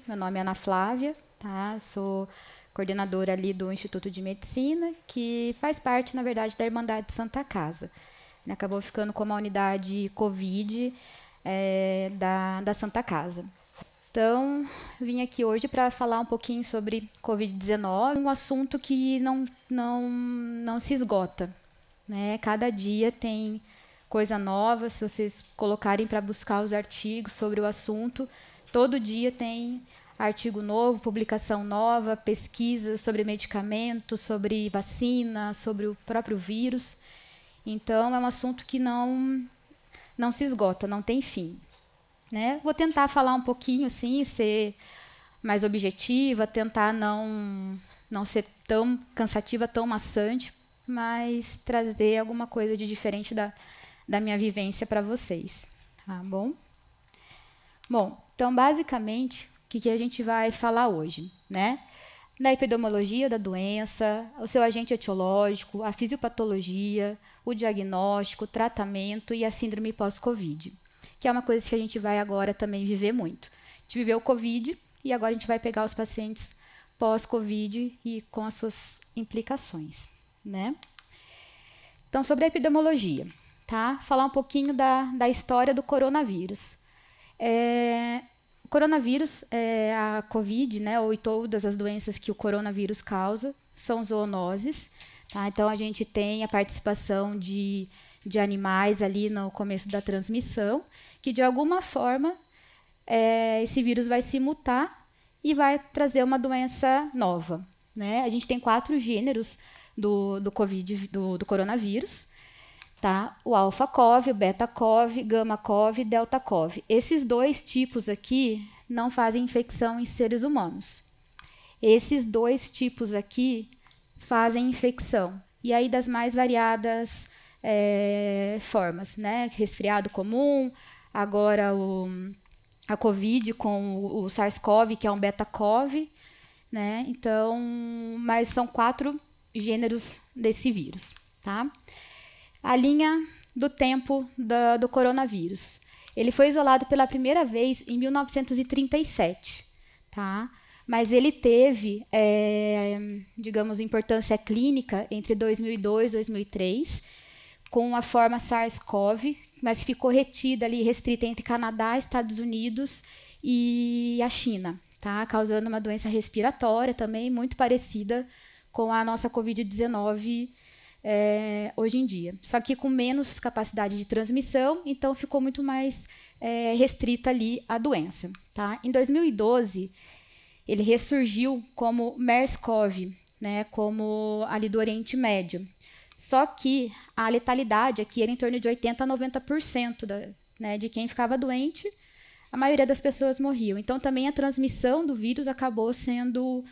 Meu nome é Ana Flávia, tá? Sou coordenadora ali do Instituto de Medicina, que faz parte, na verdade, da Irmandade Santa Casa. Acabou ficando como a unidade Covid da Santa Casa. Então, vim aqui hoje para falar um pouquinho sobre Covid-19, um assunto que não se esgota, né? Cada dia tem coisa nova, se vocês colocarem para buscar os artigos sobre o assunto, todo dia tem artigo novo, publicação nova, pesquisa sobre medicamentos, sobre vacina, sobre o próprio vírus. Então, é um assunto que não se esgota, não tem fim. Né? Vou tentar falar um pouquinho, assim, ser mais objetiva, tentar não ser tão cansativa, tão maçante, mas trazer alguma coisa de diferente da minha vivência para vocês. Tá bom? Bom, então, basicamente, o que a gente vai falar hoje, né? Da epidemiologia da doença, o seu agente etiológico, a fisiopatologia, o diagnóstico, o tratamento e a síndrome pós-Covid, que é uma coisa que a gente vai agora também viver muito. A gente viveu o Covid e agora a gente vai pegar os pacientes pós-Covid e com as suas implicações, né? Então, sobre a epidemiologia, tá? Falar um pouquinho da história do coronavírus. O coronavírus, a Covid, né, ou todas as doenças que o coronavírus causa, são zoonoses. Tá? Então, a gente tem a participação de animais ali no começo da transmissão, que de alguma forma esse vírus vai se mutar e vai trazer uma doença nova. Né? A gente tem 4 gêneros do coronavírus. Tá? O alfa-CoV, o beta-CoV, gama-CoV e delta-CoV. Esses 2 tipos aqui não fazem infecção em seres humanos. Esses 2 tipos aqui fazem infecção. E aí das mais variadas formas, né? Resfriado comum, agora a COVID com o SARS-CoV, que é um beta-CoV, né? Então, mas são 4 gêneros desse vírus, tá? A linha do tempo do coronavírus. Ele foi isolado pela primeira vez em 1937, tá? Mas ele teve, digamos, importância clínica entre 2002 e 2003, com a forma SARS-CoV, mas ficou retida ali, restrita entre Canadá, Estados Unidos e a China, tá? Causando uma doença respiratória também muito parecida com a nossa Covid-19 hoje em dia. Só que com menos capacidade de transmissão, então ficou muito mais restrita ali a doença. Tá? Em 2012, ele ressurgiu como MERS-CoV, né, como ali do Oriente Médio. Só que a letalidade aqui era em torno de 80% a 90% né, de quem ficava doente, a maioria das pessoas morriam. Então, também a transmissão do vírus acabou sendo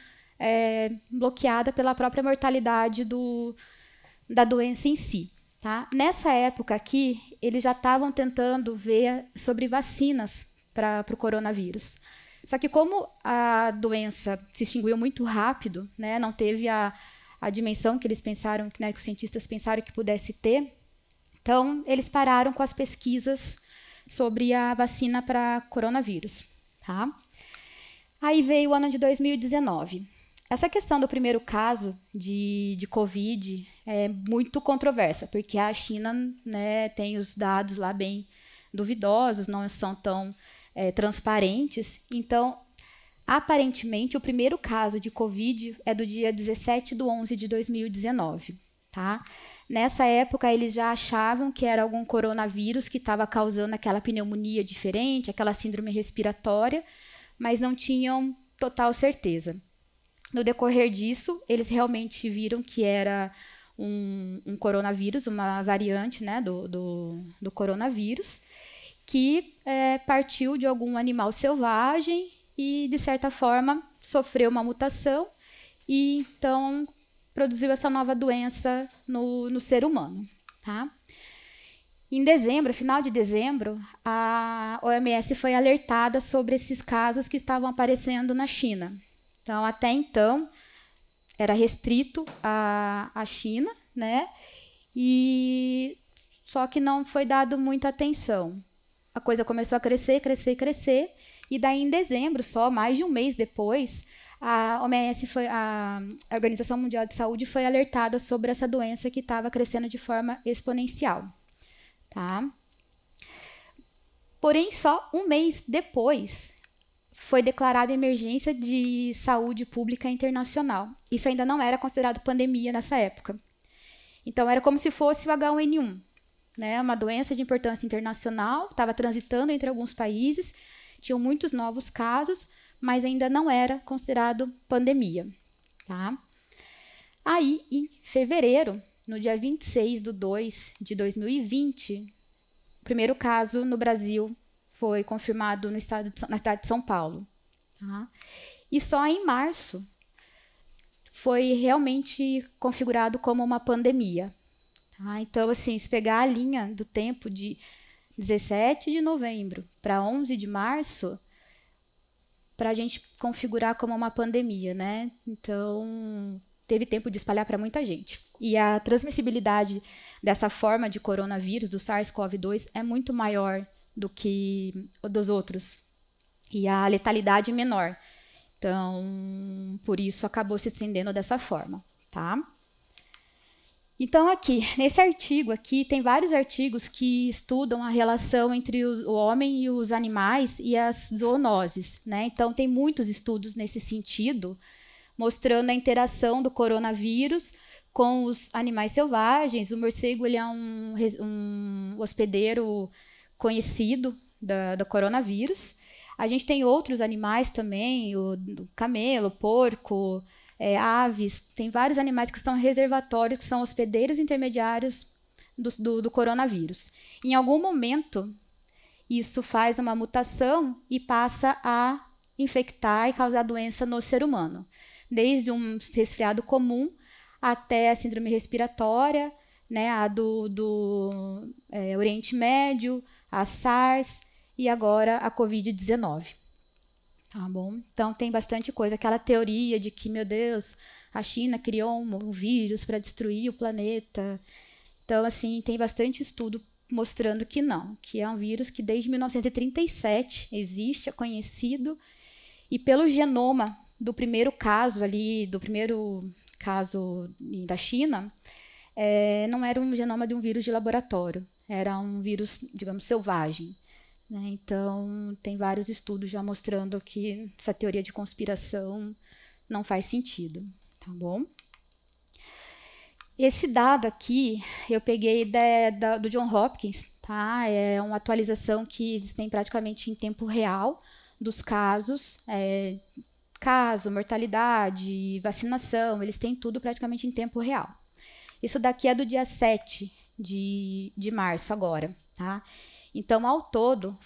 bloqueada pela própria mortalidade da doença em si. Tá? Nessa época aqui, eles já estavam tentando ver sobre vacinas para o coronavírus. Só que como a doença se extinguiu muito rápido, né, não teve a dimensão que eles pensaram, né, que os cientistas pensaram que pudesse ter, então eles pararam com as pesquisas sobre a vacina para coronavírus. Tá? Aí veio o ano de 2019. Essa questão do primeiro caso de Covid é muito controversa, porque a China, né, tem os dados lá bem duvidosos, não são tão transparentes. Então, aparentemente, o primeiro caso de Covid é do dia 17/11 de 2019. Tá? Nessa época, eles já achavam que era algum coronavírus que estava causando aquela pneumonia diferente, aquela síndrome respiratória, mas não tinham total certeza. No decorrer disso, eles realmente viram que era um coronavírus, uma variante, né, do coronavírus, que partiu de algum animal selvagem e, de certa forma, sofreu uma mutação e, então, produziu essa nova doença no ser humano. Tá? Em dezembro, final de dezembro, a OMS foi alertada sobre esses casos que estavam aparecendo na China. Então, até então, era restrito à China, né? E só que não foi dado muita atenção. A coisa começou a crescer, crescer, crescer, E daí, em dezembro, só mais de um mês depois, a OMS a Organização Mundial de Saúde foi alertada sobre essa doença que estava crescendo de forma exponencial. Tá? Porém, só um mês depois, foi declarada emergência de saúde pública internacional. Isso ainda não era considerado pandemia nessa época. Então, era como se fosse o H1N1, né? Uma doença de importância internacional, estava transitando entre alguns países, tinham muitos novos casos, mas ainda não era considerado pandemia. Tá? Aí, em fevereiro, no dia 26/2/2020, o primeiro caso no Brasil foi confirmado na cidade de São Paulo. Tá? E só em março foi realmente configurado como uma pandemia. Tá? Então, assim, se pegar a linha do tempo de 17 de novembro para 11 de março, para a gente configurar como uma pandemia, né? Então, teve tempo de espalhar para muita gente. E a transmissibilidade dessa forma de coronavírus, do SARS-CoV-2, é muito maior do que dos outros. E a letalidade menor. Então, por isso acabou se estendendo dessa forma, tá? Então, aqui, nesse artigo aqui, tem vários artigos que estudam a relação entre o homem e os animais e as zoonoses, né? Então, tem muitos estudos nesse sentido, mostrando a interação do coronavírus com os animais selvagens. O morcego ele é um hospedeiro conhecido do coronavírus. A gente tem outros animais também, o camelo, o porco, aves. Tem vários animais que são reservatórios, que são hospedeiros intermediários do coronavírus. Em algum momento, isso faz uma mutação e passa a infectar e causar doença no ser humano. Desde um resfriado comum até a síndrome respiratória, né, a do Oriente Médio, a SARS e agora a Covid-19. Tá bom? Então, tem bastante coisa. Aquela teoria de que, meu Deus, a China criou um vírus para destruir o planeta. Então, assim, tem bastante estudo mostrando que não, que é um vírus que desde 1937 existe, é conhecido, e pelo genoma do primeiro caso da China, não era um genoma de um vírus de laboratório, era um vírus, digamos, selvagem. Né? Então, tem vários estudos já mostrando que essa teoria de conspiração não faz sentido, tá bom? Esse dado aqui eu peguei do John Hopkins, tá? É uma atualização que eles têm praticamente em tempo real dos casos, mortalidade, vacinação, eles têm tudo praticamente em tempo real. Isso daqui é do dia 7 de março agora, tá? Então, ao todo,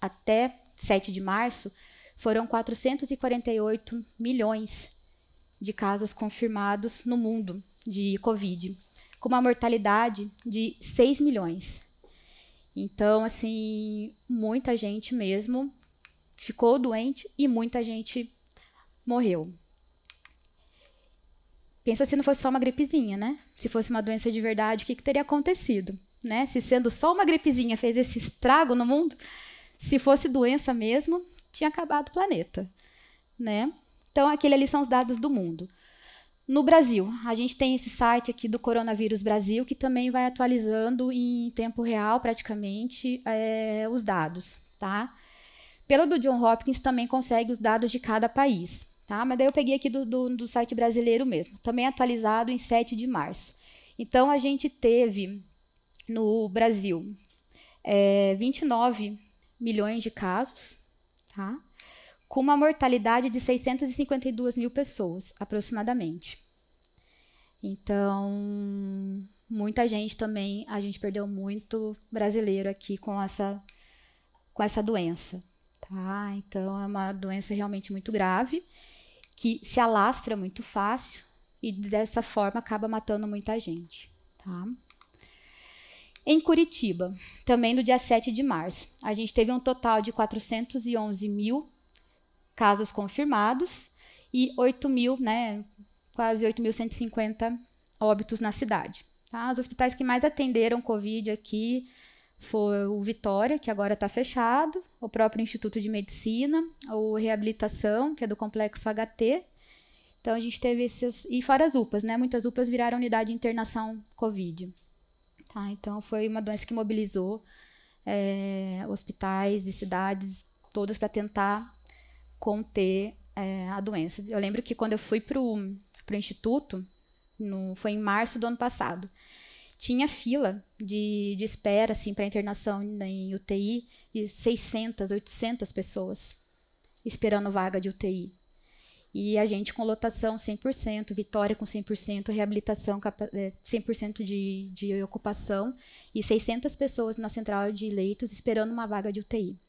até 7 de março, foram 448 milhões de casos confirmados no mundo de Covid, com uma mortalidade de 6 milhões. Então, assim, muita gente mesmo ficou doente e muita gente morreu. Pensa se não fosse só uma gripezinha, né? Se fosse uma doença de verdade, o que teria acontecido? Né? Se sendo só uma gripezinha fez esse estrago no mundo, se fosse doença mesmo, tinha acabado o planeta. Né? Então, aquele ali são os dados do mundo. No Brasil, a gente tem esse site aqui do Coronavírus Brasil, que também vai atualizando em tempo real, praticamente, os dados. Tá? Pelo do John Hopkins, também consegue os dados de cada país. Tá? Mas daí eu peguei aqui do site brasileiro mesmo, também atualizado em 7 de março. Então, a gente teve no Brasil 29 milhões de casos, tá? Com uma mortalidade de 652 mil pessoas, aproximadamente. Então, muita gente também, a gente perdeu muito brasileiro aqui com essa doença. Tá? Então, é uma doença realmente muito grave, que se alastra muito fácil e, dessa forma, acaba matando muita gente. Tá? Em Curitiba, também no dia 7 de março, a gente teve um total de 411 mil casos confirmados e 8 mil, né, quase 8.150 óbitos na cidade. Tá? Os hospitais que mais atenderam Covid aqui foi o Vitória, que agora está fechado, o próprio Instituto de Medicina, o Reabilitação, que é do Complexo HT. Então, a gente teve esses... E fora as UPAs, né? Muitas UPAs viraram unidade de internação COVID. Tá? Então, foi uma doença que mobilizou hospitais e cidades todas para tentar conter a doença. Eu lembro que quando eu fui para o Instituto, foi em março do ano passado, tinha fila de espera assim, para internação em UTI de 600, 800 pessoas esperando vaga de UTI. E a gente com lotação 100%, Vitória com 100%, reabilitação 100% de ocupação e 600 pessoas na central de leitos esperando uma vaga de UTI.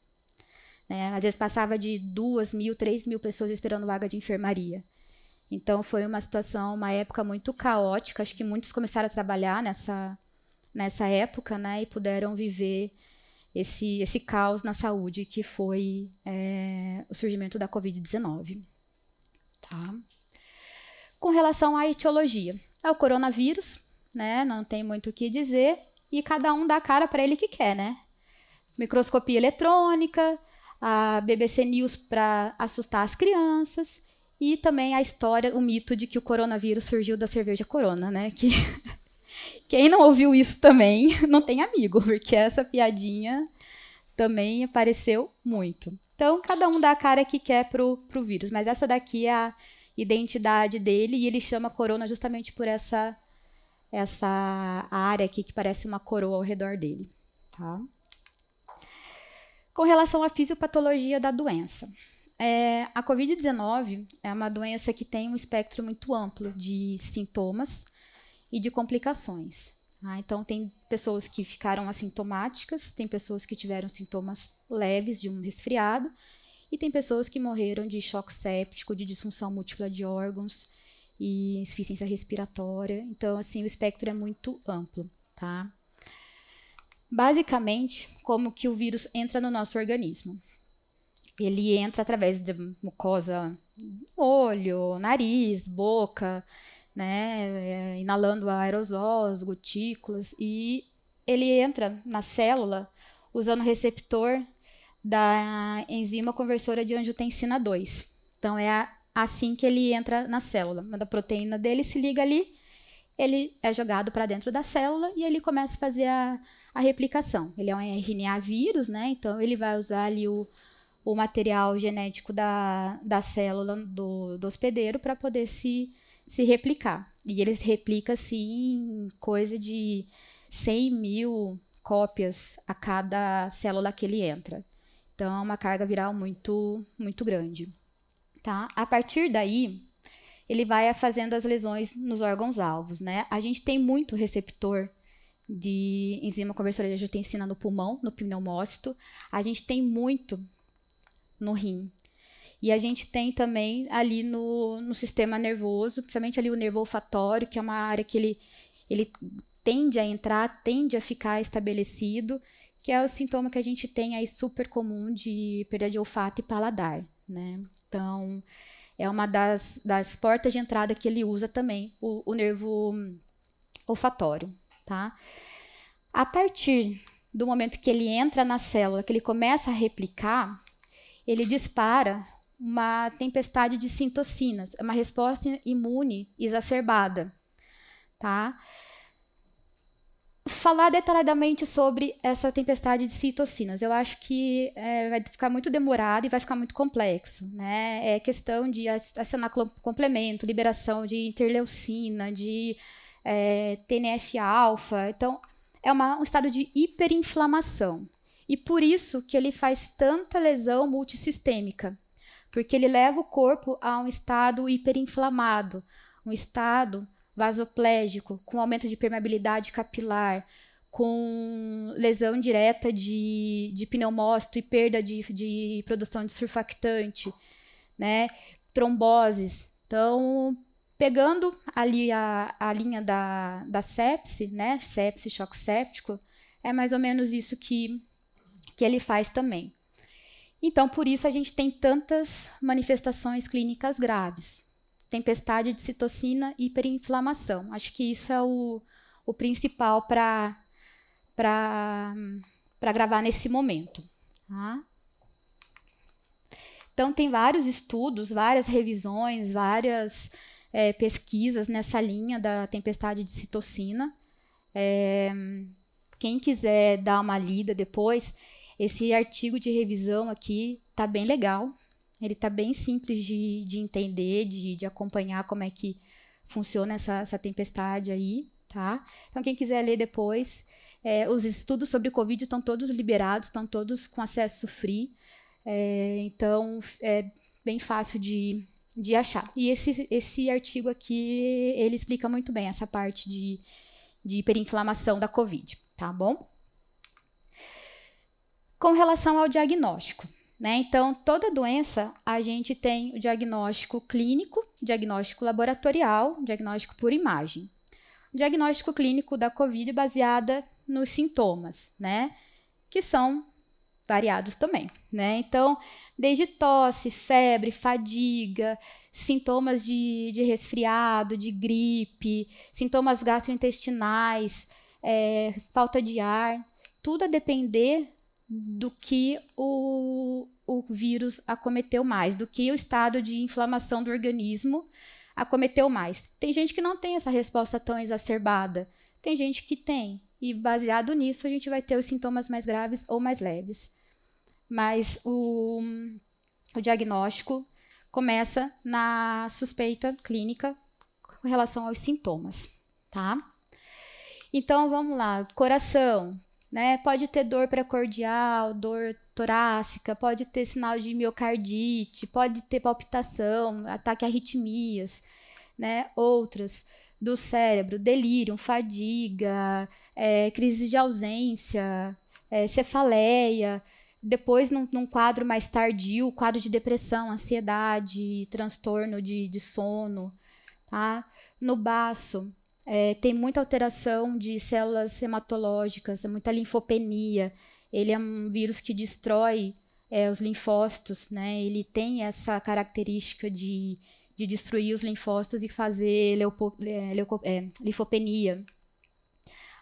Né? Às vezes passava de 2.000, 3.000 pessoas esperando vaga de enfermaria. Então, foi uma situação, uma época muito caótica. Acho que muitos começaram a trabalhar nessa época, né, e puderam viver esse caos na saúde, que foi o surgimento da Covid-19. Tá? Com relação à etiologia, é o coronavírus, né, não tem muito o que dizer, e cada um dá a cara para ele que quer, né? Microscopia eletrônica, a BBC News para assustar as crianças, e também a história, o mito de que o coronavírus surgiu da cerveja Corona, né? Que quem não ouviu isso também não tem amigo, porque essa piadinha também apareceu muito. Então, cada um dá a cara que quer pro vírus, mas essa daqui é a identidade dele, e ele chama Corona justamente por essa área aqui que parece uma coroa ao redor dele. Tá? Com relação à fisiopatologia da doença. A Covid-19 é uma doença que tem um espectro muito amplo de sintomas e de complicações. Tá? Então, tem pessoas que ficaram assintomáticas, tem pessoas que tiveram sintomas leves de um resfriado, e tem pessoas que morreram de choque séptico, de disfunção múltipla de órgãos e insuficiência respiratória. Então, assim, o espectro é muito amplo. Tá? Basicamente, como que o vírus entra no nosso organismo? Ele entra através de mucosa, olho, nariz, boca, né, inalando aerosóis, gotículas, e ele entra na célula usando o receptor da enzima conversora de angiotensina 2. Então, é assim que ele entra na célula. Quando a proteína dele se liga ali, ele é jogado para dentro da célula e ele começa a fazer a replicação. Ele é um RNA vírus, né? Então, ele vai usar ali o material genético da célula do hospedeiro para poder se replicar. E ele se replica, assim, coisa de 100.000 cópias a cada célula que ele entra. Então, é uma carga viral muito, muito grande. Tá? A partir daí, ele vai fazendo as lesões nos órgãos-alvos, né? A gente tem muito receptor de enzima conversora de angiotensina no pulmão, no pneumócito. A gente tem muito no rim. E a gente tem também ali no sistema nervoso, principalmente ali o nervo olfatório, que é uma área que ele tende a entrar, tende a ficar estabelecido, que é o sintoma que a gente tem aí super comum de perda de olfato e paladar, né? Então, é uma das portas de entrada que ele usa também, o nervo olfatório, tá? A partir do momento que ele entra na célula, que ele começa a replicar, ele dispara uma tempestade de citocinas, uma resposta imune exacerbada, tá? Falar detalhadamente sobre essa tempestade de citocinas, eu acho que vai ficar muito demorado e vai ficar muito complexo, né? É questão de acionar complemento, liberação de interleucina, de TNF-alfa. Então, é um estado de hiperinflamação. E por isso que ele faz tanta lesão multissistêmica, porque ele leva o corpo a um estado hiperinflamado, um estado vasoplégico, com aumento de permeabilidade capilar, com lesão direta de pneumócito e perda de produção de surfactante, né? Tromboses. Então, pegando ali a linha da sepse, né? Sepse, choque séptico, é mais ou menos isso que ele faz também. Então, por isso a gente tem tantas manifestações clínicas graves. Tempestade de citocina e hiperinflamação. Acho que isso é o principal para para gravar nesse momento. Tá? Então, tem vários estudos, várias revisões, várias pesquisas nessa linha da tempestade de citocina. Quem quiser dar uma lida depois, esse artigo de revisão aqui está bem legal. Ele está bem simples de entender, de acompanhar como é que funciona essa tempestade aí, tá? Então, quem quiser ler depois, os estudos sobre Covid estão todos liberados, estão todos com acesso free. Então, é bem fácil de achar. E esse artigo aqui, ele explica muito bem essa parte de hiperinflamação da Covid, tá bom? Com relação ao diagnóstico, né? Então, toda doença, a gente tem o diagnóstico clínico, diagnóstico laboratorial, diagnóstico por imagem. O diagnóstico clínico da Covid baseada nos sintomas, né? Que são variados também, né? Então, desde tosse, febre, fadiga, sintomas de resfriado, de gripe, sintomas gastrointestinais, falta de ar, tudo a depender do que o vírus acometeu mais, do que o estado de inflamação do organismo acometeu mais. Tem gente que não tem essa resposta tão exacerbada, tem gente que tem, e baseado nisso a gente vai ter os sintomas mais graves ou mais leves. Mas o diagnóstico começa na suspeita clínica com relação aos sintomas, tá? Então, vamos lá, coração, né? Pode ter dor precordial, dor torácica, pode ter sinal de miocardite, pode ter palpitação, ataque a arritmias, né? Outras do cérebro, delírio, fadiga, crise de ausência, cefaleia. Depois, num quadro mais tardio, quadro de depressão, ansiedade, transtorno de sono, tá? No baço, tem muita alteração de células hematológicas, muita linfopenia. Ele é um vírus que destrói os linfócitos, né? Ele tem essa característica de destruir os linfócitos e fazer linfopenia.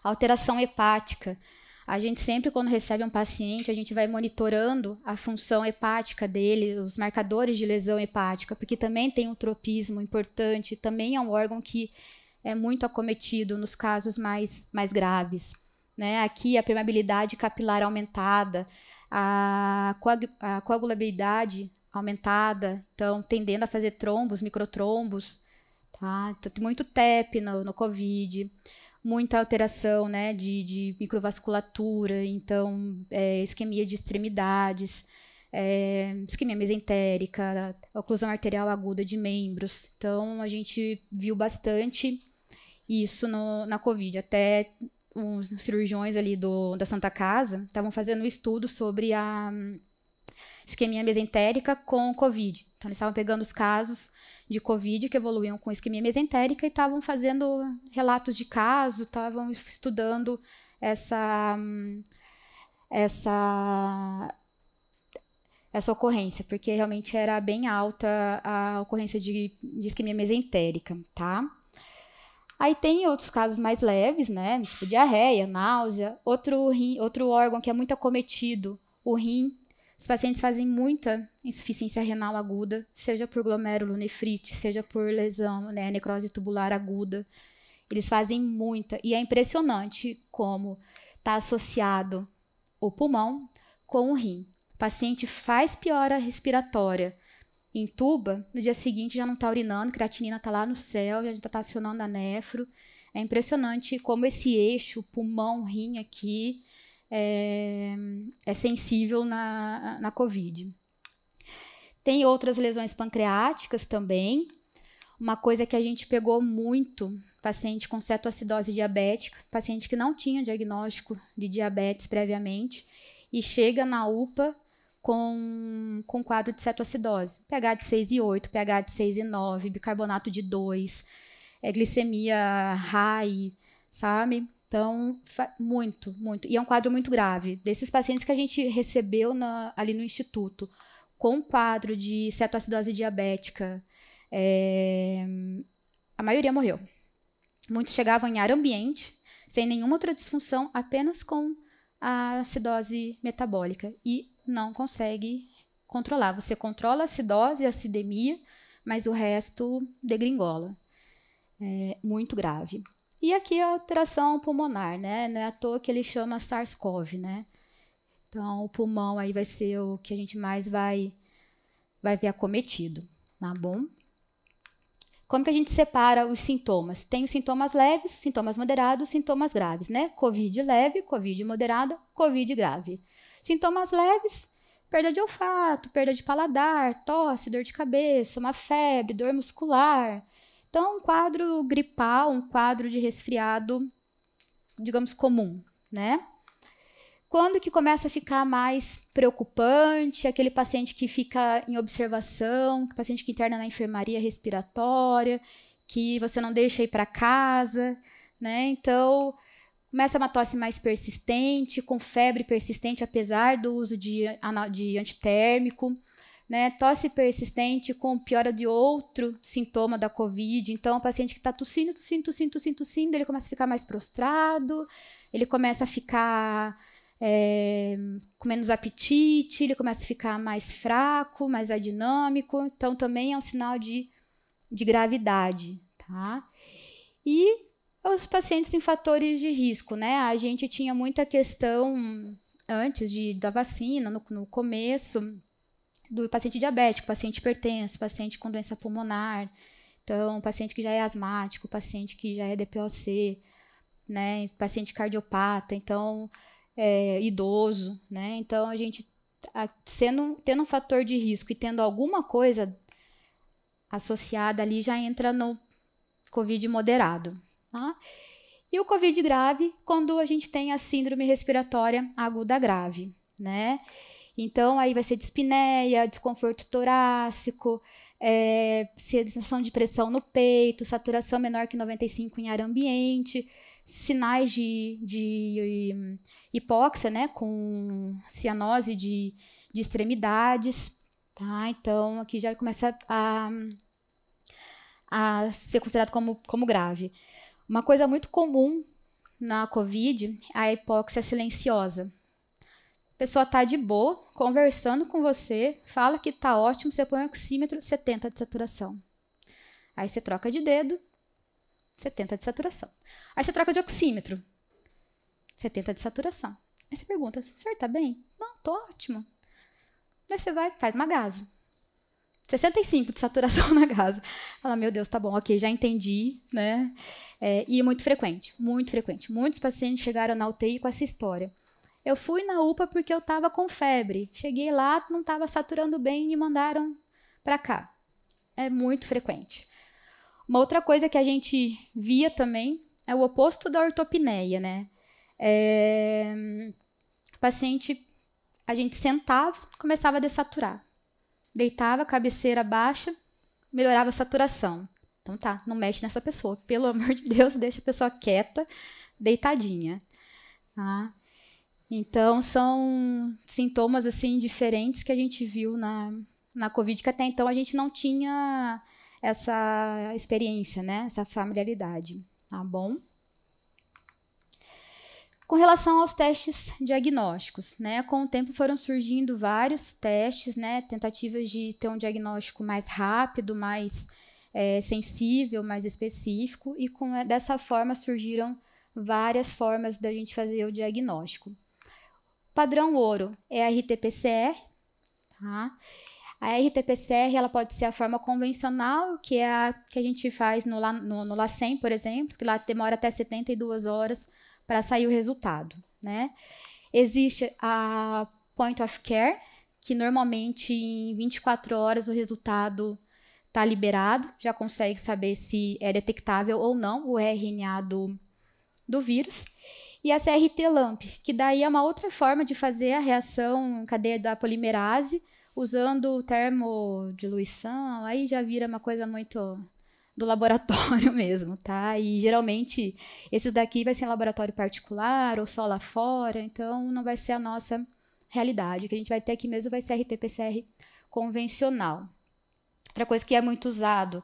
Alteração hepática. A gente sempre, quando recebe um paciente, a gente vai monitorando a função hepática dele, os marcadores de lesão hepática, porque também tem um tropismo importante, também é um órgão que é muito acometido nos casos mais graves, né? Aqui a permeabilidade capilar aumentada, a coagulabilidade aumentada, então tendendo a fazer trombos, microtrombos, tá? Então, muito TEP no COVID, muita alteração, né, de microvasculatura, então isquemia de extremidades, isquemia mesentérica, oclusão arterial aguda de membros. Então, a gente viu bastante isso na COVID. Até os cirurgiões ali da Santa Casa estavam fazendo um estudo sobre a isquemia mesentérica com COVID. Então, eles estavam pegando os casos de COVID que evoluíam com isquemia mesentérica e estavam fazendo relatos de caso, estavam estudando essa ocorrência, porque realmente era bem alta a ocorrência de isquemia mesentérica, tá? Aí tem outros casos mais leves, né? Tipo diarreia, náusea, outro órgão que é muito acometido, o rim. Os pacientes fazem muita insuficiência renal aguda, seja por glomerulonefrite, seja por lesão, né, necrose tubular aguda. Eles fazem muita. E é impressionante como está associado o pulmão com o rim. O paciente faz piora respiratória, intuba, no dia seguinte já não está urinando, creatinina está lá no céu, já está acionando a nefro. É impressionante como esse eixo, pulmão-rim aqui, é sensível na COVID. Tem outras lesões pancreáticas também. Uma coisa que a gente pegou muito, paciente com cetoacidose diabética, paciente que não tinha diagnóstico de diabetes previamente e chega na UPA com quadro de cetoacidose, pH de 6,8, pH de 6,9, bicarbonato de 2, glicemia high, sabe? Então, muito. E é um quadro muito grave. Desses pacientes que a gente recebeu ali no instituto, com quadro de cetoacidose diabética, a maioria morreu. Muitos chegavam em ar ambiente, sem nenhuma outra disfunção, apenas com a acidose metabólica e não consegue controlar. Você controla a acidose e a acidemia, mas o resto degringola. É muito grave. E aqui a alteração pulmonar, né? Não é à toa que ele chama SARS-CoV, né? Então, o pulmão aí vai ser o que a gente mais vai ver acometido, tá bom? Como que a gente separa os sintomas? Tem os sintomas leves, sintomas moderados, sintomas graves, né? Covid leve, Covid moderada, Covid grave. Sintomas leves, perda de olfato, perda de paladar, tosse, dor de cabeça, uma febre, dor muscular. Então, um quadro gripal, um quadro de resfriado, digamos, comum, né? Quando que começa a ficar mais preocupante? Aquele paciente que fica em observação, paciente que interna na enfermaria respiratória, que você não deixa ir para casa, né? Então, começa uma tosse mais persistente, com febre persistente, apesar do uso de antitérmico, né? Tosse persistente com piora de outro sintoma da COVID. Então, o paciente que está tossindo, ele começa a ficar mais prostrado, ele começa a ficar com menos apetite, ele começa a ficar mais fraco, mais adinâmico. Então, também é um sinal de gravidade, tá? E os pacientes em fatores de risco, né? A gente tinha muita questão antes da vacina, no começo, do paciente diabético, paciente hipertenso, paciente com doença pulmonar, então, paciente que já é asmático, paciente que já é DPOC, né? Paciente cardiopata, então, idoso, né? Então, a gente, tendo um fator de risco e tendo alguma coisa associada ali, já entra no COVID moderado, tá? E o COVID grave, quando a gente tem a síndrome respiratória aguda grave, né? Então, aí vai ser dispneia, desconforto torácico, sensação de pressão no peito, saturação menor que 95 em ar ambiente, sinais de hipóxia, né, com cianose de extremidades, tá? Então, aqui já começa a ser considerado como grave. Uma coisa muito comum na COVID é a hipóxia silenciosa. A pessoa está de boa, conversando com você, fala que está ótimo, você põe o oxímetro, 70 de saturação. Aí você troca de dedo, 70 de saturação. Aí você troca de oxímetro, 70 de saturação. Aí você pergunta, o senhor está bem? Não, estou ótimo. Daí você vai, faz uma gaso. 65 de saturação na gaso. Fala, meu Deus, tá bom, ok, já entendi, né? E é muito frequente, muito frequente. Muitos pacientes chegaram na UTI com essa história. Eu fui na UPA porque eu estava com febre. Cheguei lá, não estava saturando bem e me mandaram para cá. É muito frequente. Uma outra coisa que a gente via também é o oposto da ortopneia, né? Paciente, a gente sentava, começava a dessaturar. Deitava, cabeceira baixa, melhorava a saturação. Então tá, não mexe nessa pessoa. Pelo amor de Deus, deixa a pessoa quieta, deitadinha. Tá? Então, são sintomas assim diferentes que a gente viu na COVID, que até então a gente não tinha essa experiência, né? Essa familiaridade, tá bom? Com relação aos testes diagnósticos, né? Com o tempo foram surgindo vários testes, né? Tentativas de ter um diagnóstico mais rápido, mais sensível, mais específico, e dessa forma surgiram várias formas da gente fazer o diagnóstico. Padrão ouro é a RT-PCR, tá? A RT-PCR ela pode ser a forma convencional, que é a que a gente faz no LACEN, por exemplo, que lá demora até 72 horas para sair o resultado, né? Existe a Point of Care, que normalmente em 24 horas o resultado está liberado, já consegue saber se é detectável ou não o RNA do vírus. E a CRT-LAMP, que daí é uma outra forma de fazer a reação em cadeia da polimerase, usando termodiluição, aí já vira uma coisa muito do laboratório mesmo, tá? E geralmente esses daqui vai ser em laboratório particular ou só lá fora, então não vai ser a nossa realidade. O que a gente vai ter aqui mesmo vai ser RT-PCR convencional. Outra coisa que é muito usado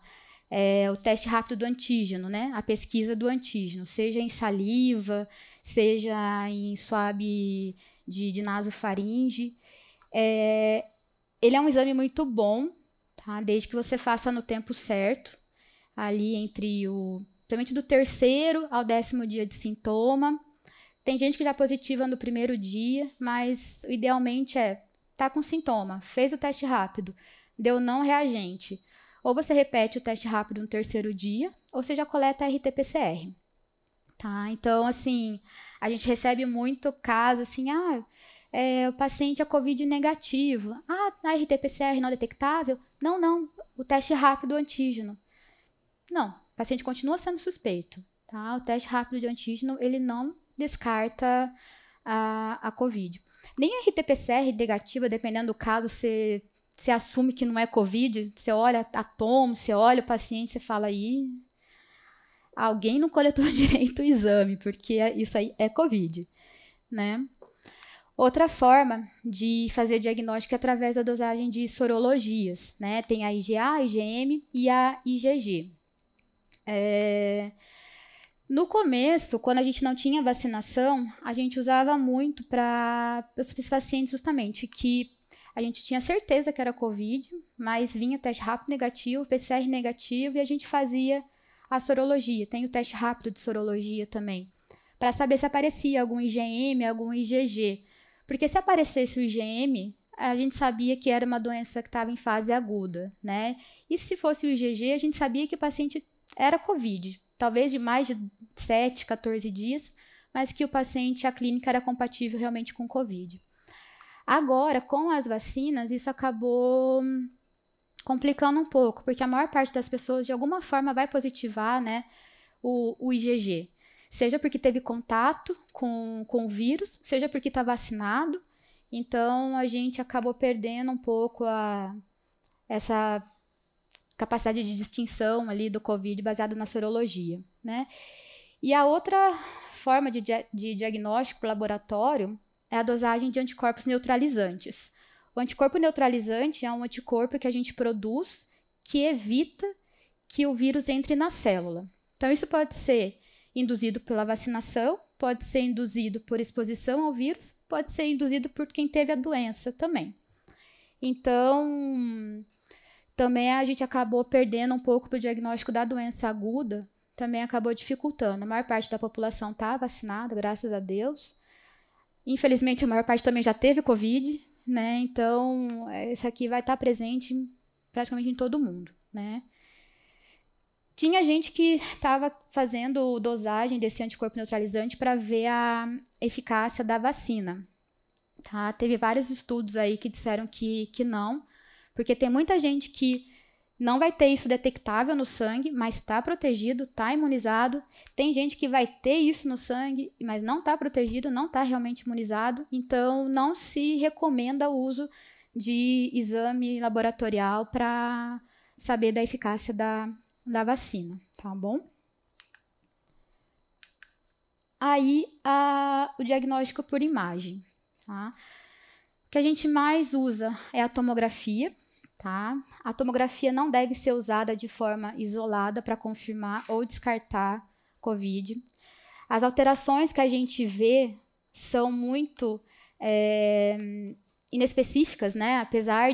o teste rápido do antígeno, né? A pesquisa do antígeno, seja em saliva, seja em swab de nasofaringe. Ele é um exame muito bom, tá? Desde que você faça no tempo certo, ali principalmente do 3º ao 10º dia de sintoma. Tem gente que já positiva no primeiro dia, mas idealmente tá com sintoma, fez o teste rápido, deu não reagente. Ou você repete o teste rápido no 3º dia, ou você já coleta RT-PCR. Tá? Então, assim, a gente recebe muito caso assim, o paciente é COVID negativo. A RT-PCR não detectável? Não, o teste rápido antígeno. Não, o paciente continua sendo suspeito. Tá? O teste rápido de antígeno, ele não descarta a COVID. Nem a RT-PCR negativa, dependendo do caso, você assume que não é COVID, você olha a tomo, você olha o paciente, você fala aí, alguém não coletou direito o exame, porque isso aí é COVID, né? Outra forma de fazer diagnóstico é através da dosagem de sorologias, né? Tem a IgA, a IgM e a IgG. No começo, quando a gente não tinha vacinação, a gente usava muito para os pacientes justamente que a gente tinha certeza que era COVID, mas vinha teste rápido negativo, PCR negativo e a gente fazia a sorologia. Tem o teste rápido de sorologia também, para saber se aparecia algum IgM, algum IgG. Porque se aparecesse o IgM, a gente sabia que era uma doença que estava em fase aguda, né? E se fosse o IgG, a gente sabia que o paciente era COVID. Talvez de mais de 7, 14 dias, mas que o paciente, a clínica era compatível realmente com COVID. Agora, com as vacinas, isso acabou complicando um pouco, porque a maior parte das pessoas, de alguma forma, vai positivar, né, o IgG. Seja porque teve contato com o vírus, seja porque está vacinado. Então, a gente acabou perdendo um pouco essa capacidade de distinção ali do COVID baseado na sorologia, né? E a outra forma de diagnóstico por laboratório é a dosagem de anticorpos neutralizantes. O anticorpo neutralizante é um anticorpo que a gente produz que evita que o vírus entre na célula. Então, isso pode ser induzido pela vacinação, pode ser induzido por exposição ao vírus, pode ser induzido por quem teve a doença também. Então, também a gente acabou perdendo um pouco para o diagnóstico da doença aguda, também acabou dificultando. A maior parte da população está vacinada, graças a Deus. Infelizmente, a maior parte também já teve COVID, né? Então, isso aqui vai estar presente praticamente em todo mundo, né? Tinha gente que estava fazendo dosagem desse anticorpo neutralizante para ver a eficácia da vacina. Tá? Teve vários estudos aí que disseram que não, porque tem muita gente que não vai ter isso detectável no sangue, mas está protegido, está imunizado. Tem gente que vai ter isso no sangue, mas não está protegido, não está realmente imunizado. Então, não se recomenda o uso de exame laboratorial para saber da eficácia da vacina, tá bom? Aí, o diagnóstico por imagem, tá? O que a gente mais usa é a tomografia, tá? A tomografia não deve ser usada de forma isolada para confirmar ou descartar COVID. As alterações que a gente vê são muito inespecíficas, né? Apesar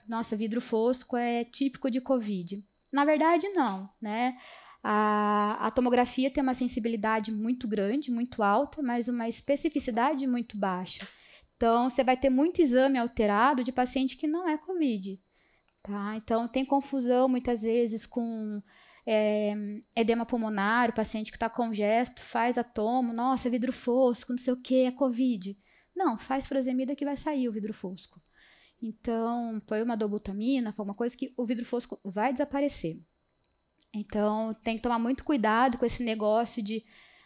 nossa, vidro fosco é típico de COVID. Na verdade, não, né? A tomografia tem uma sensibilidade muito grande, muito alta, mas uma especificidade muito baixa. Então, você vai ter muito exame alterado de paciente que não é COVID. Tá? Então, tem confusão muitas vezes com edema pulmonar, o paciente que está congesto, faz a tomo, nossa, vidro fosco, não sei o que, é COVID. Não, faz furosemida que vai sair o vidro fosco. Então, põe uma dobutamina, foi uma coisa que o vidro fosco vai desaparecer. Então, tem que tomar muito cuidado com esse negócio de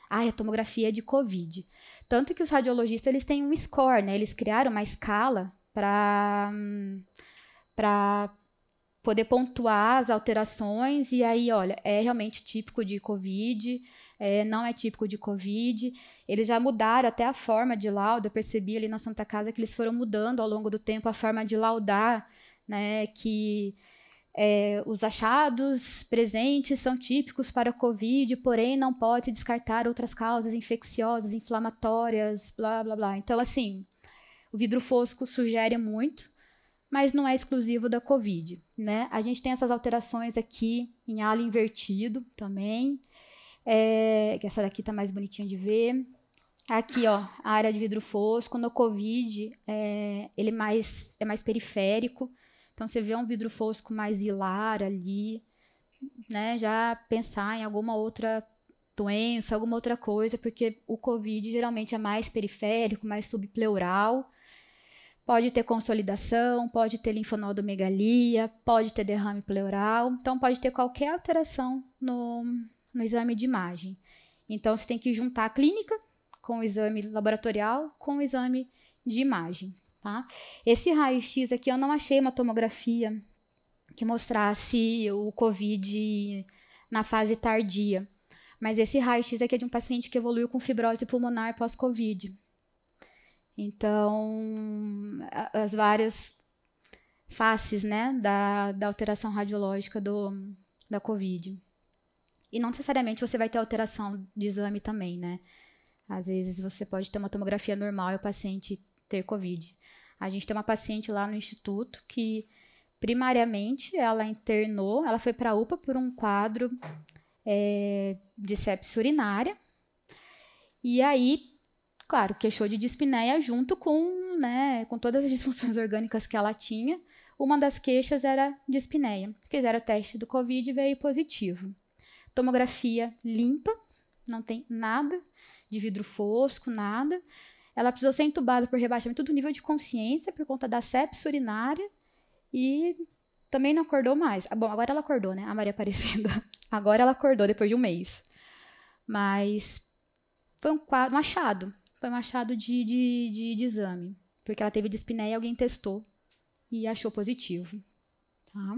a tomografia é de COVID. Tanto que os radiologistas eles têm um score, né? Eles criaram uma escala para poder pontuar as alterações e aí, olha, é realmente típico de COVID, não é típico de COVID. Eles já mudaram até a forma de laudo. Eu percebi ali na Santa Casa que eles foram mudando ao longo do tempo a forma de laudar, né? Que Os achados presentes são típicos para a COVID, porém não pode descartar outras causas infecciosas, inflamatórias, blá, blá, blá. Então, assim, o vidro fosco sugere muito, mas não é exclusivo da COVID, né? A gente tem essas alterações aqui em halo invertido também, que essa daqui tá mais bonitinha de ver. Aqui, ó, a área de vidro fosco, no COVID, ele é mais periférico, então você vê um vidro fosco mais hilar ali, né? Já pensar em alguma outra doença, alguma outra coisa, porque o COVID geralmente é mais periférico, mais subpleural. Pode ter consolidação, pode ter linfonodomegalia, pode ter derrame pleural, então pode ter qualquer alteração no exame de imagem. Então você tem que juntar a clínica com o exame laboratorial com o exame de imagem. Tá? Esse raio-x aqui eu não achei uma tomografia que mostrasse o COVID na fase tardia, mas esse raio-x aqui é de um paciente que evoluiu com fibrose pulmonar pós-COVID. Então, as várias faces, né, da alteração radiológica da COVID. E não necessariamente você vai ter alteração de exame também, né? Às vezes você pode ter uma tomografia normal e o paciente ter COVID. A gente tem uma paciente lá no instituto que, primariamente, ela internou, ela foi para a UPA por um quadro de sepse urinária. E aí, claro, queixou de dispneia junto com, né, com todas as disfunções orgânicas que ela tinha. Uma das queixas era dispneia. Fizeram o teste do COVID e veio positivo. Tomografia limpa, não tem nada de vidro fosco, nada. Ela precisou ser entubada por rebaixamento do nível de consciência por conta da sepse urinária e também não acordou mais. Bom, agora ela acordou, né? A Maria Aparecida. Agora ela acordou depois de um mês. Mas foi um achado. Foi um achado de exame. Porque ela teve dispneia e alguém testou e achou positivo. Tá?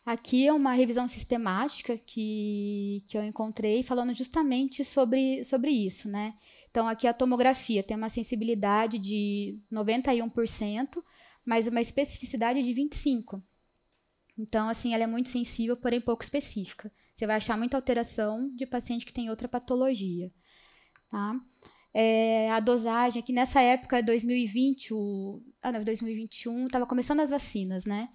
Aqui é uma revisão sistemática que eu encontrei falando justamente sobre isso, né? Então, aqui a tomografia tem uma sensibilidade de 91%, mas uma especificidade de 25%. Então, assim, ela é muito sensível, porém pouco específica. Você vai achar muita alteração de paciente que tem outra patologia. Tá? A dosagem aqui, nessa época, 2020, 2021, estava começando as vacinas, né?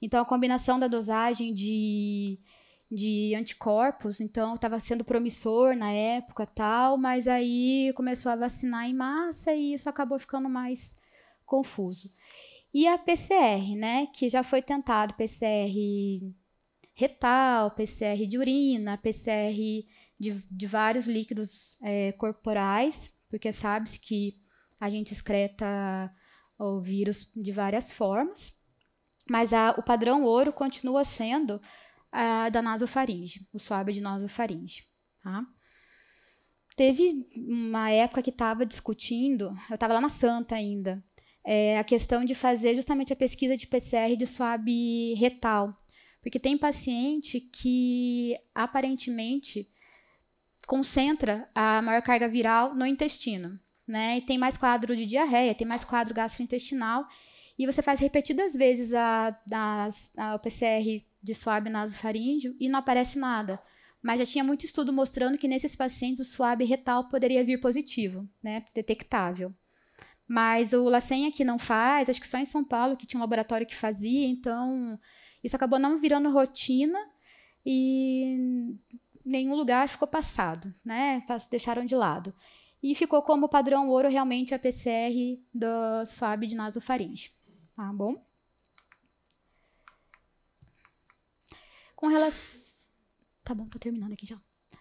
Então, a combinação da dosagem de anticorpos, então, estava sendo promissor na época, tal, mas aí começou a vacinar em massa e isso acabou ficando mais confuso. E a PCR, né, que já foi tentado, PCR retal, PCR de urina, PCR de vários líquidos corporais, porque sabe-se que a gente excreta o vírus de várias formas. Mas o padrão ouro continua sendo a da nasofaringe, o swab de nasofaringe. Tá? Teve uma época que estava discutindo, eu estava lá na Santa ainda, a questão de fazer justamente a pesquisa de PCR de swab retal. Porque tem paciente que aparentemente concentra a maior carga viral no intestino, né? E tem mais quadro de diarreia, tem mais quadro gastrointestinal. E você faz repetidas vezes a PCR de swab nasofaríngeo e não aparece nada. Mas já tinha muito estudo mostrando que nesses pacientes o swab retal poderia vir positivo, né, detectável. Mas o LACEN aqui não faz, acho que só em São Paulo que tinha um laboratório que fazia, então isso acabou não virando rotina e nenhum lugar ficou passado, né, deixaram de lado. E ficou como padrão ouro realmente a PCR do swab de nasofaringe. Tá bom? Com relação... Tá bom, tô terminando aqui já.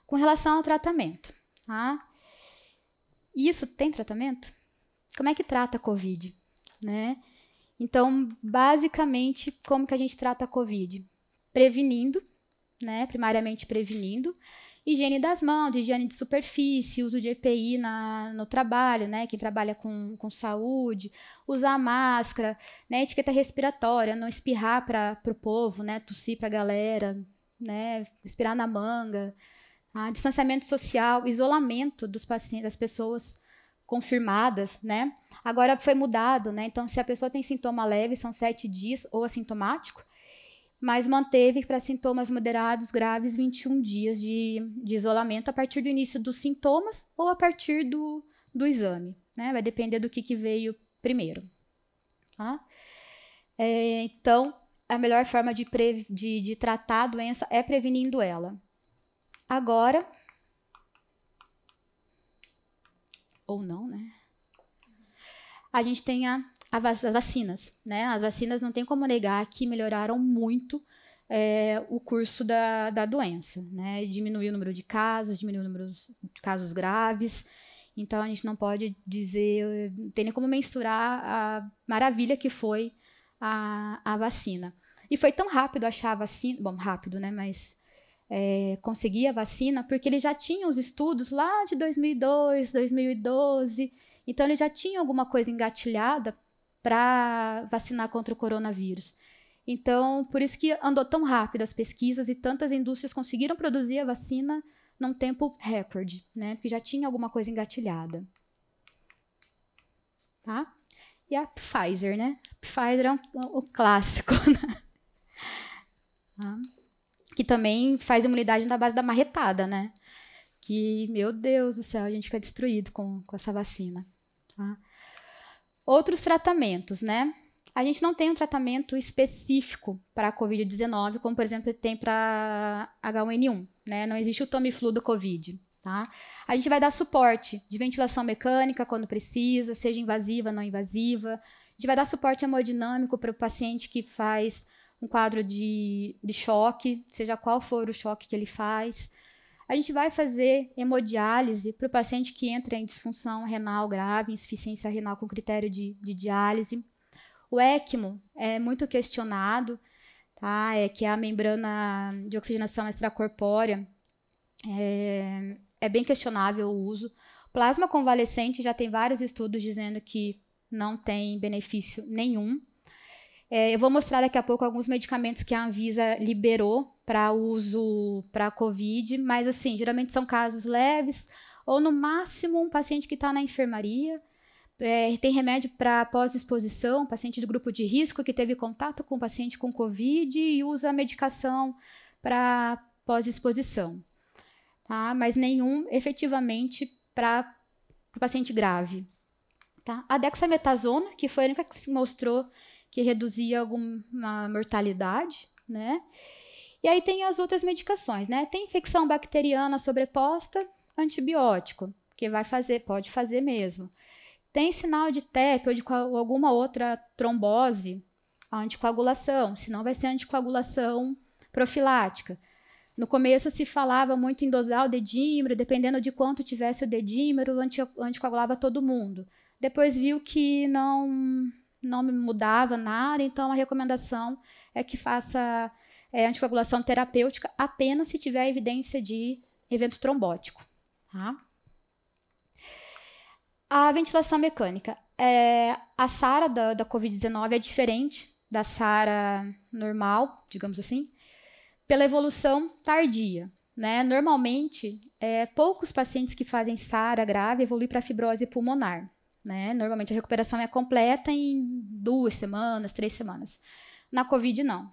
Com relação ao tratamento, tá? Isso tem tratamento? Como é que trata a COVID, né? Então, basicamente, como que a gente trata a COVID? Prevenindo, né? Primariamente prevenindo. Higiene das mãos, higiene de superfície, uso de EPI no trabalho, né? Quem trabalha com saúde, usar máscara, né? Etiqueta respiratória, não espirrar para o povo, né? Tossir para a galera, né? Respirar na manga, tá? Distanciamento social, isolamento dos pacientes, das pessoas confirmadas, né? Agora foi mudado, né? Então, se a pessoa tem sintoma leve, são 7 dias, ou assintomático, mas manteve para sintomas moderados, graves, 21 dias de isolamento a partir do início dos sintomas ou a partir do exame, né? Vai depender do que veio primeiro, tá? Então, a melhor forma de tratar a doença é prevenindo ela. Agora, ou não, né? A gente tem as vacinas, né? As vacinas não tem como negar que melhoraram muito o curso da doença, né? Diminuiu o número de casos, diminuiu o número de casos graves. Então, a gente não pode dizer, não tem nem como mensurar a maravilha que foi a vacina. E foi tão rápido achar a vacina, bom, rápido, né? Mas conseguir a vacina, porque ele já tinha os estudos lá de 2002, 2012, então ele já tinha alguma coisa engatilhada para vacinar contra o coronavírus. Então, por isso que andou tão rápido as pesquisas e tantas indústrias conseguiram produzir a vacina num tempo recorde, né? Porque já tinha alguma coisa engatilhada. Tá? E a Pfizer, né? A Pfizer é o clássico, né? Tá? Que também faz imunidade na base da marretada, né? Que, meu Deus do céu, a gente fica destruído com essa vacina. Tá? Outros tratamentos, né? A gente não tem um tratamento específico para a Covid-19, como, por exemplo, tem para H1N1, né? Não existe o Tamiflu do Covid, tá? A gente vai dar suporte de ventilação mecânica quando precisa, seja invasiva, não invasiva. A gente vai dar suporte hemodinâmico para o paciente que faz um quadro de choque, seja qual for o choque que ele faz. A gente vai fazer hemodiálise para o paciente que entra em disfunção renal grave, insuficiência renal com critério de diálise. O ECMO é muito questionado, tá? Que é a membrana de oxigenação extracorpórea. É bem questionável o uso. Plasma convalescente já tem vários estudos dizendo que não tem benefício nenhum. Eu vou mostrar daqui a pouco alguns medicamentos que a Anvisa liberou para uso para a COVID, mas assim, geralmente são casos leves, ou no máximo um paciente que está na enfermaria. Tem remédio para pós-exposição, paciente do grupo de risco que teve contato com paciente com COVID e usa a medicação para pós-exposição, tá? Mas nenhum efetivamente para o paciente grave. Tá? A dexametasona, que foi a única que se mostrou que reduzia alguma mortalidade, né? E aí tem as outras medicações, né? Tem infecção bacteriana sobreposta, antibiótico, que pode fazer mesmo. Tem sinal de TEP ou de alguma outra trombose, anticoagulação, senão vai ser anticoagulação profilática. No começo se falava muito em dosar o dedímero, dependendo de quanto tivesse o dedímero, anticoagulava todo mundo. Depois viu que não mudava nada, então a recomendação é que faça anticoagulação terapêutica apenas se tiver evidência de evento trombótico. Tá? A ventilação mecânica. A SARA da Covid-19 é diferente da SARA normal, digamos assim, pela evolução tardia. Né? Normalmente, poucos pacientes que fazem SARA grave evoluem para fibrose pulmonar. Né? Normalmente a recuperação é completa em 2 semanas, 3 semanas. Na COVID, não.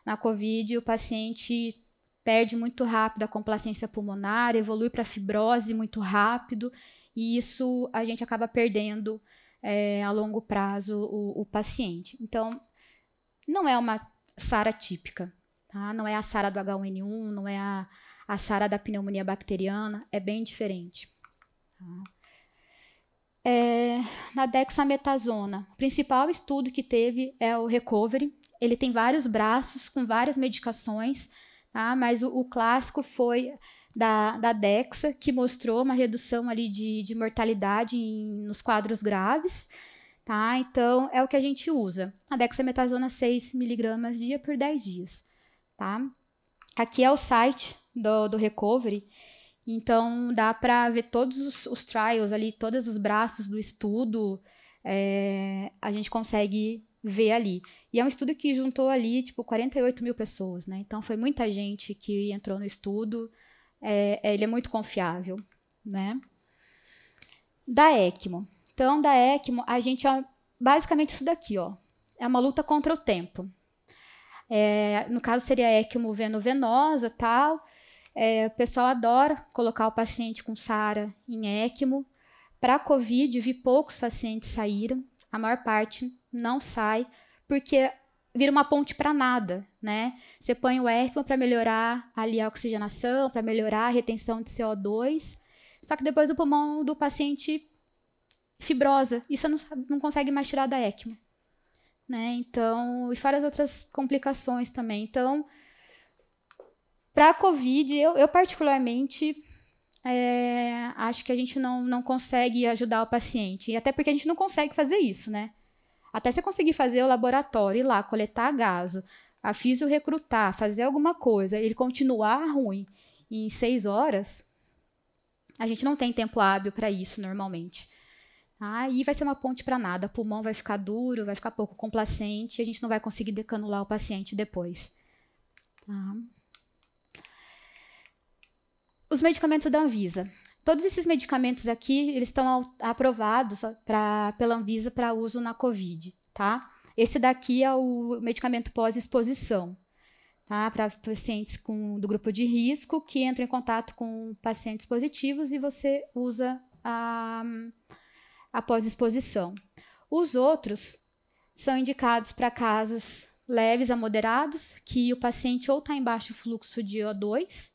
Na COVID, o paciente perde muito rápido a complacência pulmonar, evolui para fibrose muito rápido, e isso a gente acaba perdendo a longo prazo o paciente. Então, não é uma SARA típica, tá? Não é a SARA do H1N1, não é a SARA da pneumonia bacteriana, é bem diferente. Tá? Na dexametasona, o principal estudo que teve é o Recovery. Ele tem vários braços com várias medicações, tá? Mas o clássico foi da Dexa, que mostrou uma redução ali de mortalidade nos quadros graves. Tá? Então, é o que a gente usa. A dexametasona 6 mg dia por 10 dias. Tá? Aqui é o site do Recovery. Então, dá para ver todos os trials ali, todos os braços do estudo, a gente consegue ver ali. E é um estudo que juntou ali, 48 mil pessoas, né? Então, foi muita gente que entrou no estudo. Ele é muito confiável, né? Da ECMO. Então, da ECMO, a gente é basicamente isso daqui, ó. É uma luta contra o tempo. No caso, seria a ECMO veno-venosa, tal. O pessoal adora colocar o paciente com SARA em ECMO. Para a COVID, vi poucos pacientes saíram. A maior parte não sai, porque vira uma ponte para nada, né? Você põe o ECMO para melhorar ali a oxigenação, para melhorar a retenção de CO2, só que depois o pulmão do paciente fibrosa, e você não consegue mais tirar da ECMO, né? Então, e várias outras complicações também. Então, para a COVID, eu particularmente acho que a gente não consegue ajudar o paciente, e até porque a gente não consegue fazer isso, né? Até você conseguir fazer o laboratório, ir lá, coletar gaso, a físio recrutar, fazer alguma coisa, ele continuar ruim em 6 horas, a gente não tem tempo hábil para isso normalmente. Aí vai ser uma ponte para nada, o pulmão vai ficar duro, vai ficar pouco complacente, e a gente não vai conseguir decanular o paciente depois. Tá? Os medicamentos da Anvisa. Todos esses medicamentos aqui, eles estão aprovados pela Anvisa para uso na COVID, tá? Esse daqui é o medicamento pós-exposição, tá? Para pacientes do grupo de risco que entram em contato com pacientes positivos e você usa a pós-exposição. Os outros são indicados para casos leves a moderados, que o paciente ou está em baixo fluxo de O2,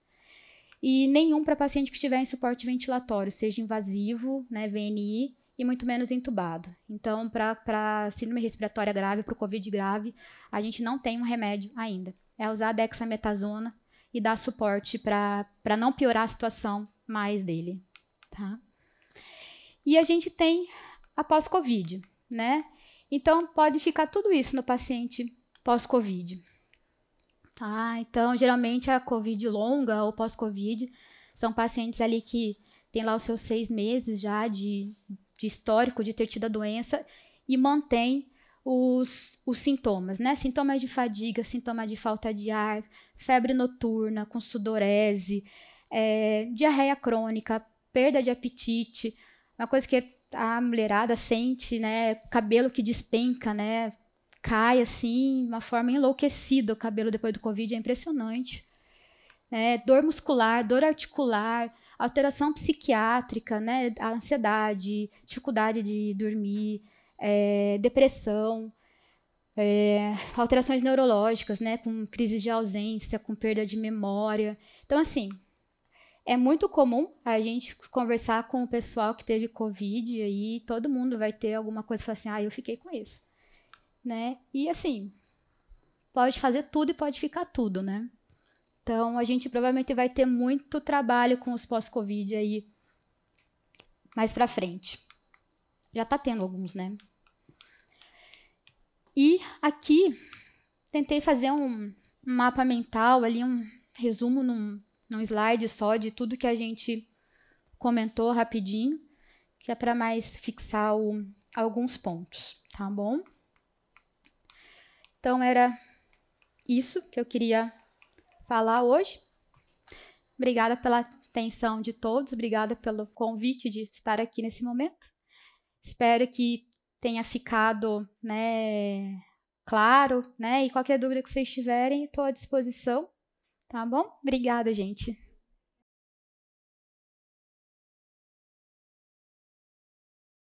e nenhum para paciente que estiver em suporte ventilatório, seja invasivo, né, VNI, e muito menos entubado. Então, para síndrome respiratória grave, para o COVID grave, a gente não tem um remédio ainda. É usar a dexametasona e dar suporte para não piorar a situação mais dele. Tá? E a gente tem a pós-COVID, né? Então, pode ficar tudo isso no paciente pós-COVID. Tá? Então, geralmente, a COVID longa ou pós-COVID são pacientes ali que têm lá os seus 6 meses já de histórico de ter tido a doença e mantém os sintomas, né? Sintomas de fadiga, sintomas de falta de ar, febre noturna, com sudorese, diarreia crônica, perda de apetite, uma coisa que a mulherada sente, né? Cabelo que despenca, né? Cai assim, de uma forma enlouquecida o cabelo depois do COVID, é impressionante. Dor muscular, dor articular, alteração psiquiátrica, né? A ansiedade, dificuldade de dormir, depressão, alterações neurológicas, né? Com crises de ausência, com perda de memória. Então, assim, é muito comum a gente conversar com o pessoal que teve COVID e todo mundo vai ter alguma coisa e falar assim, eu fiquei com isso. Né? E assim, pode fazer tudo e pode ficar tudo, né? Então, a gente provavelmente vai ter muito trabalho com os pós-Covid aí mais pra frente. Já tá tendo alguns, né? E aqui, tentei fazer um mapa mental ali, um resumo num slide só de tudo que a gente comentou rapidinho, que é para mais fixar alguns pontos, tá bom? Então, era isso que eu queria falar hoje. Obrigada pela atenção de todos, obrigada pelo convite de estar aqui nesse momento. Espero que tenha ficado, né, claro, né? E qualquer dúvida que vocês tiverem, estou à disposição, tá bom? Obrigada, gente.